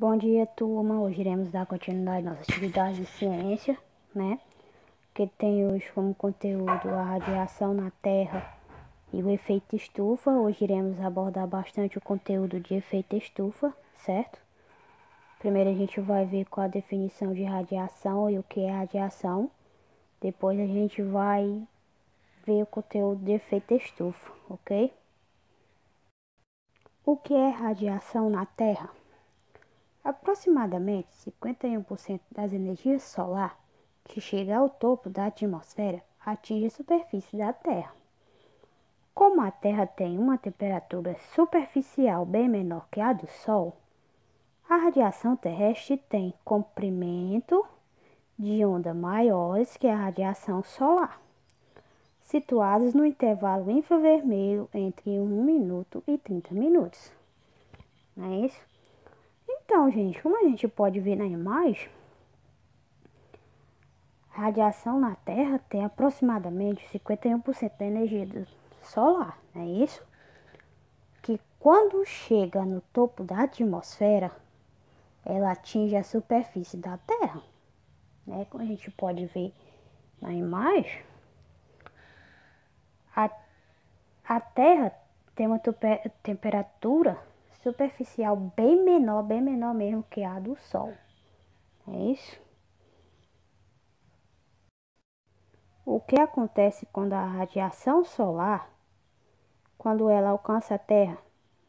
Bom dia, turma. Hoje iremos dar continuidade às nossas atividades de ciência, né? Que tem hoje como conteúdo a radiação na Terra e o efeito estufa. Hoje iremos abordar bastante o conteúdo de efeito estufa, certo? Primeiro a gente vai ver qual a definição de radiação e o que é radiação. Depois a gente vai ver o conteúdo de efeito estufa, ok? O que é radiação na Terra? Aproximadamente 51% das energias solar que chega ao topo da atmosfera atinge a superfície da Terra. Como a Terra tem uma temperatura superficial bem menor que a do Sol, a radiação terrestre tem comprimento de onda maiores que a radiação solar, situados no intervalo infravermelho entre 1 minuto e 30 minutos. Não é isso? Então, gente, como a gente pode ver na imagem, a radiação na Terra tem aproximadamente 51% da energia solar, não é isso? Que quando chega no topo da atmosfera, ela atinge a superfície da Terra, né? Como a gente pode ver na imagem, a Terra tem uma temperatura superficial bem menor mesmo que a do Sol, é isso? O que acontece quando a radiação solar, quando ela alcança a Terra?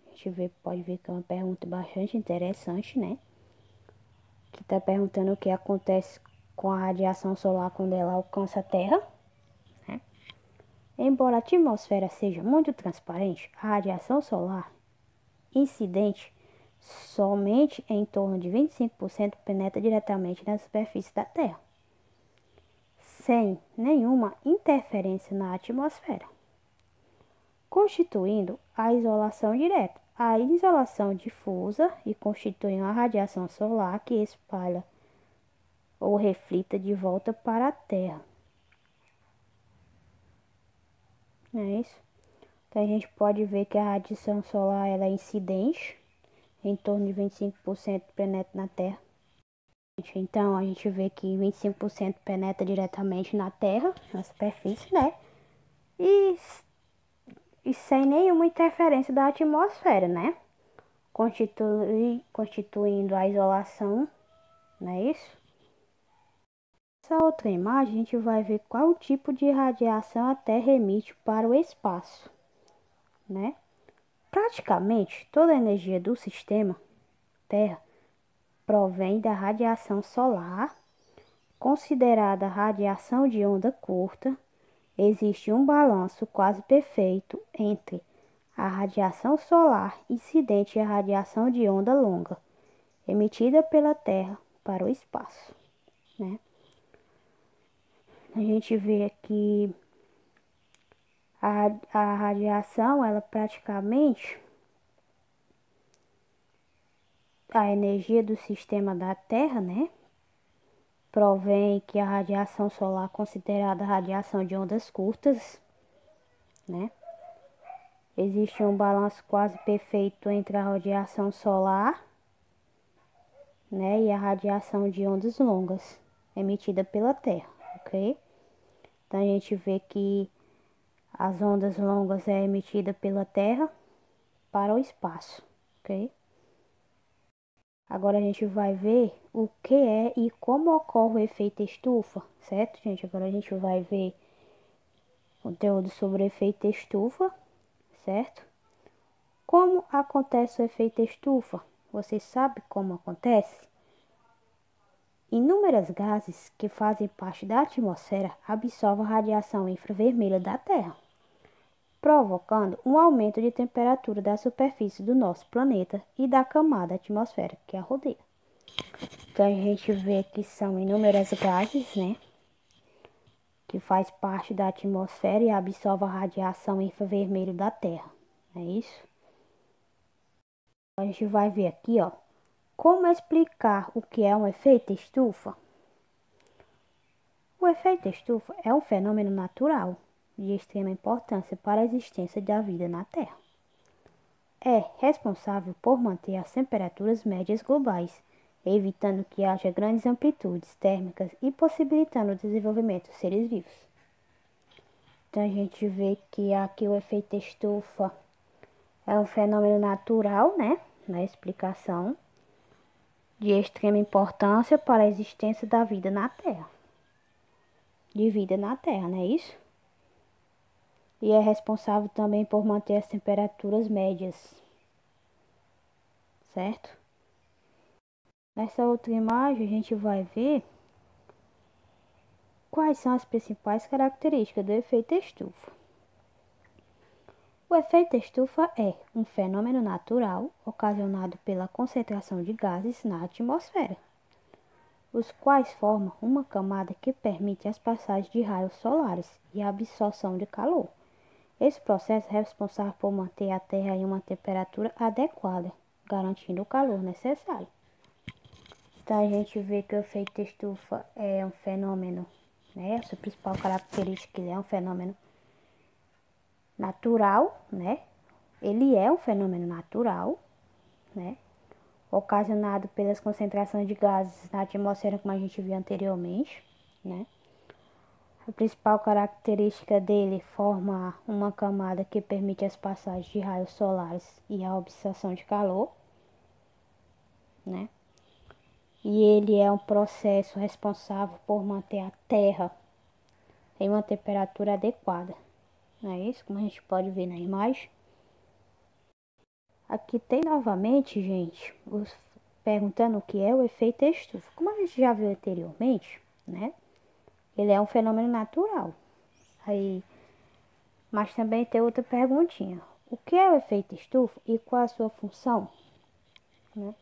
A gente pode ver que é uma pergunta bastante interessante, né? Que está perguntando o que acontece com a radiação solar quando ela alcança a Terra, né? Embora a atmosfera seja muito transparente, a radiação solar incidente somente em torno de 25% penetra diretamente na superfície da Terra, sem nenhuma interferência na atmosfera, constituindo a isolação direta. A isolação difusa e constitui uma radiação solar que espalha ou reflita de volta para a Terra. Não é isso? Então a gente pode ver que a radiação solar ela é incidente, em torno de 25% penetra na Terra. Então a gente vê que 25% penetra diretamente na Terra, na superfície, né? E sem nenhuma interferência da atmosfera, né? Constituindo a isolação, não é isso? Nessa outra imagem, a gente vai ver qual tipo de radiação a Terra emite para o espaço, né? Praticamente toda a energia do sistema Terra provém da radiação solar, considerada radiação de onda curta. Existe um balanço quase perfeito entre a radiação solar incidente e a radiação de onda longa, emitida pela Terra para o espaço, né? A gente vê aqui a radiação, ela praticamente, a energia do sistema da Terra, né? Provém que a radiação solar considerada radiação de ondas curtas, né? Existe um balanço quase perfeito entre a radiação solar, né, e a radiação de ondas longas emitida pela Terra, ok? Então a gente vê que as ondas longas é emitida pela Terra para o espaço, ok? Agora a gente vai ver o que é e como ocorre o efeito estufa, certo, gente? Agora a gente vai ver conteúdo sobre o efeito estufa, certo? Como acontece o efeito estufa? Você sabe como acontece? Inúmeros gases que fazem parte da atmosfera absorvem a radiação infravermelha da Terra, provocando um aumento de temperatura da superfície do nosso planeta e da camada atmosférica que a rodeia. Então a gente vê que são inúmeros gases, né, que faz parte da atmosfera e absorvem a radiação infravermelha da Terra, não é isso? A gente vai ver aqui, ó, como explicar o que é um efeito estufa. O efeito estufa é um fenômeno natural de extrema importância para a existência da vida na Terra. é responsável por manter as temperaturas médias globais, evitando que haja grandes amplitudes térmicas e possibilitando o desenvolvimento de seres vivos. Então a gente vê que aqui o efeito estufa é um fenômeno natural, né? Na explicação, de extrema importância para a existência da vida na Terra. De vida na Terra, não é isso? E é responsável também por manter as temperaturas médias, certo? Nessa outra imagem a gente vai ver quais são as principais características do efeito estufa. O efeito estufa é um fenômeno natural ocasionado pela concentração de gases na atmosfera, os quais formam uma camada que permite as passagens de raios solares e a absorção de calor. Esse processo é responsável por manter a Terra em uma temperatura adequada, garantindo o calor necessário. Então a gente vê que o efeito estufa é um fenômeno, né? A sua principal característica, ele é um fenômeno natural, né? Ele é um fenômeno natural, né? Ocasionado pelas concentrações de gases na atmosfera, como a gente viu anteriormente, né? A principal característica dele forma uma camada que permite as passagens de raios solares e a absorção de calor, né? E ele é um processo responsável por manter a Terra em uma temperatura adequada. Não é isso? Como a gente pode ver na imagem. Aqui tem novamente, gente, perguntando o que é o efeito estufa. Como a gente já viu anteriormente, né? Ele é um fenômeno natural. Aí, mas também tem outra perguntinha. O que é o efeito estufa e qual a sua função? Né?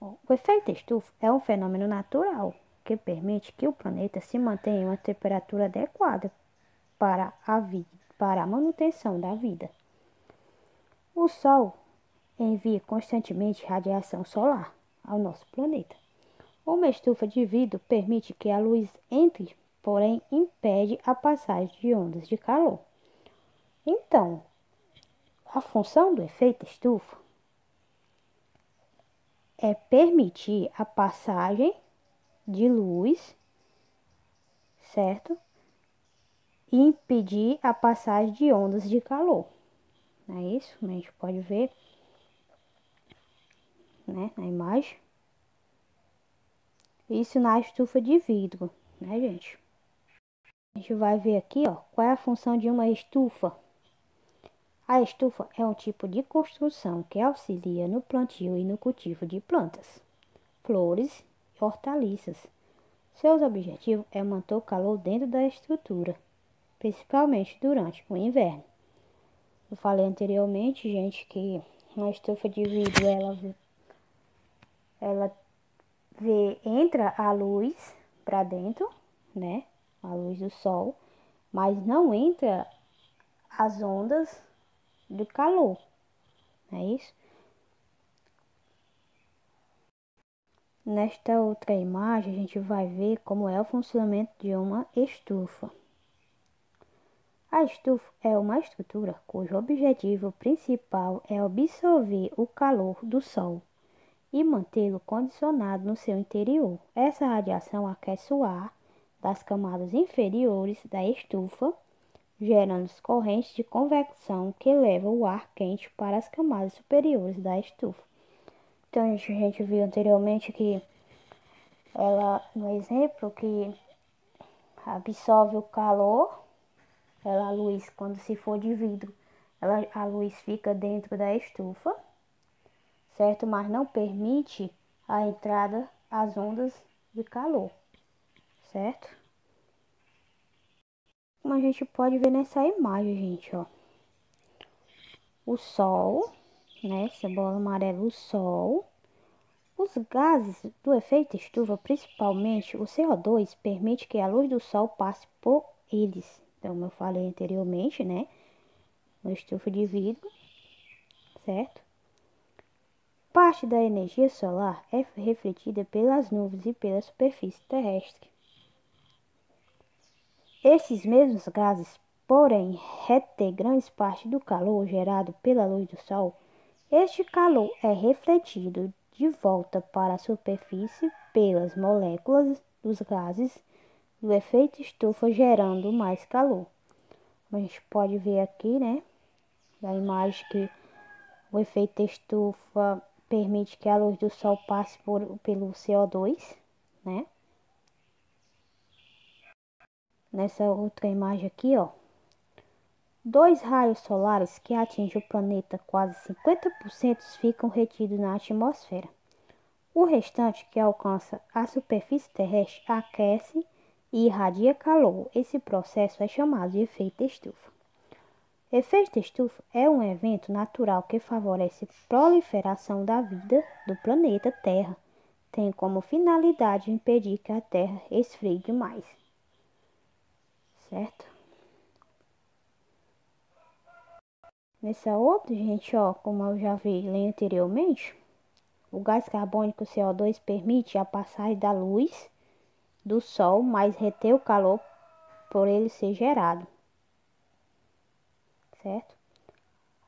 O efeito estufa é um fenômeno natural que permite que o planeta se mantenha em uma temperatura adequada para a manutenção da vida. O Sol envia constantemente radiação solar ao nosso planeta. Uma estufa de vidro permite que a luz entre, porém impede a passagem de ondas de calor. Então, a função do efeito estufa é permitir a passagem de luz, certo? E impedir a passagem de ondas de calor. Não é isso? A gente pode ver, né, na imagem. Isso na estufa de vidro, né, gente? A gente vai ver aqui, ó, qual é a função de uma estufa. A estufa é um tipo de construção que auxilia no plantio e no cultivo de plantas, flores e hortaliças. Seu objetivo é manter o calor dentro da estrutura, principalmente durante o inverno. Eu falei anteriormente, gente, que uma estufa de vidro ela entra a luz para dentro, né? A luz do sol, mas não entra as ondas de calor, não é isso? Nesta outra imagem, a gente vai ver como é o funcionamento de uma estufa. A estufa é uma estrutura cujo objetivo principal é absorver o calor do sol e mantê-lo condicionado no seu interior. Essa radiação aquece o ar das camadas inferiores da estufa, gerando correntes de convecção que levam o ar quente para as camadas superiores da estufa. Então, a gente viu anteriormente que ela, no exemplo, que absorve o calor, a luz, quando se for de vidro, a luz fica dentro da estufa, certo? Mas não permite a entrada às ondas de calor, certo? Como a gente pode ver nessa imagem, gente, ó. O sol, né? Essa bola amarela, o sol. Os gases do efeito estufa, principalmente o CO2, permite que a luz do sol passe por eles. Então, como eu falei anteriormente, né? Uma estufa de vidro, certo? Parte da energia solar é refletida pelas nuvens e pela superfície terrestre. Esses mesmos gases, porém, retêm grande parte do calor gerado pela luz do sol, Este calor é refletido de volta para a superfície pelas moléculas dos gases do efeito estufa, gerando mais calor. A gente pode ver aqui, né, da imagem, que o efeito estufa permite que a luz do sol passe pelo CO2, né? Nessa outra imagem aqui, ó, dois raios solares que atingem o planeta, quase 50% ficam retidos na atmosfera. O restante, que alcança a superfície terrestre, aquece e irradia calor. Esse processo é chamado de efeito estufa. Efeito estufa é um evento natural que favorece a proliferação da vida do planeta Terra. Tem como finalidade impedir que a Terra esfrie demais, certo? Nessa outra, gente, ó, como eu já vi anteriormente, o gás carbônico CO2 permite a passagem da luz do Sol, mas retém o calor por ele ser gerado, certo?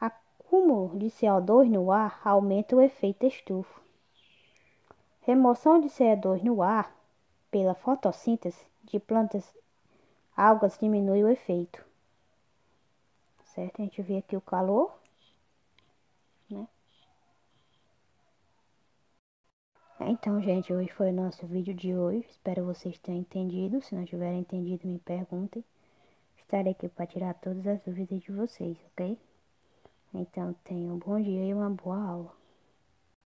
Acúmulo de CO2 no ar aumenta o efeito estufa. Remoção de CO2 no ar pela fotossíntese de plantas algas diminui o efeito, certo? A gente vê aqui o calor, né? Então, gente, hoje foi o nosso vídeo de hoje. Espero vocês tenham entendido. Se não tiverem entendido, me perguntem. Estarei aqui para tirar todas as dúvidas de vocês, ok? Então, tenham um bom dia e uma boa aula.